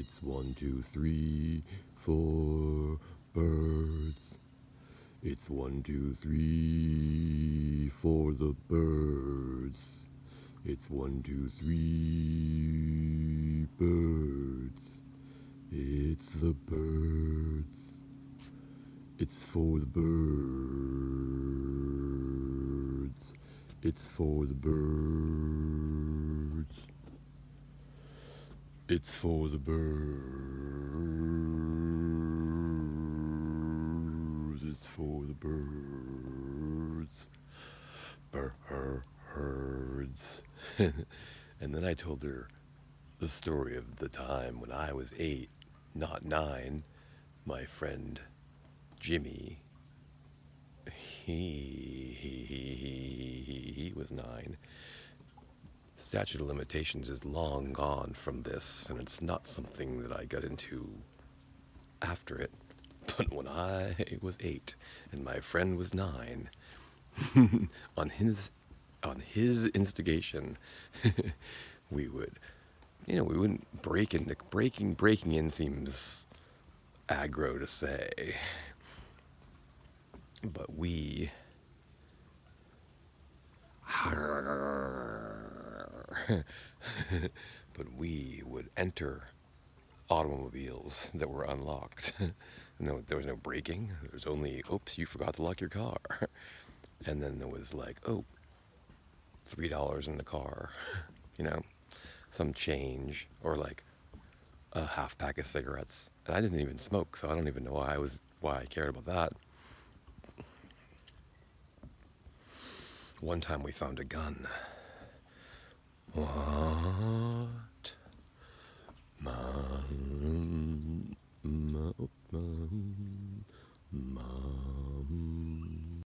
It's 1, 2, 3, 4 birds. It's 1, 2, 3 for the birds. It's 1, 2, 3 birds. It's the birds. It's for the birds. It's for the birds. It's for the birds. It's for the birds. Birds. And then I told her the story of the time when I was 8, not 9. My friend Jimmy, he was 9. Statute of limitations is long gone from this, and it's not something that I got into after it. But when I was 8 and my friend was 9, on his instigation, we would, we wouldn't breaking in seems aggro to say, but we would enter automobiles that were unlocked. No, there was no braking. There was only, oops, you forgot to lock your car. And then there was like, oh, $3 in the car, some change, or like a half pack of cigarettes. And I didn't even smoke, so I don't even know why I cared about that. One time we found a gun. What? Mom?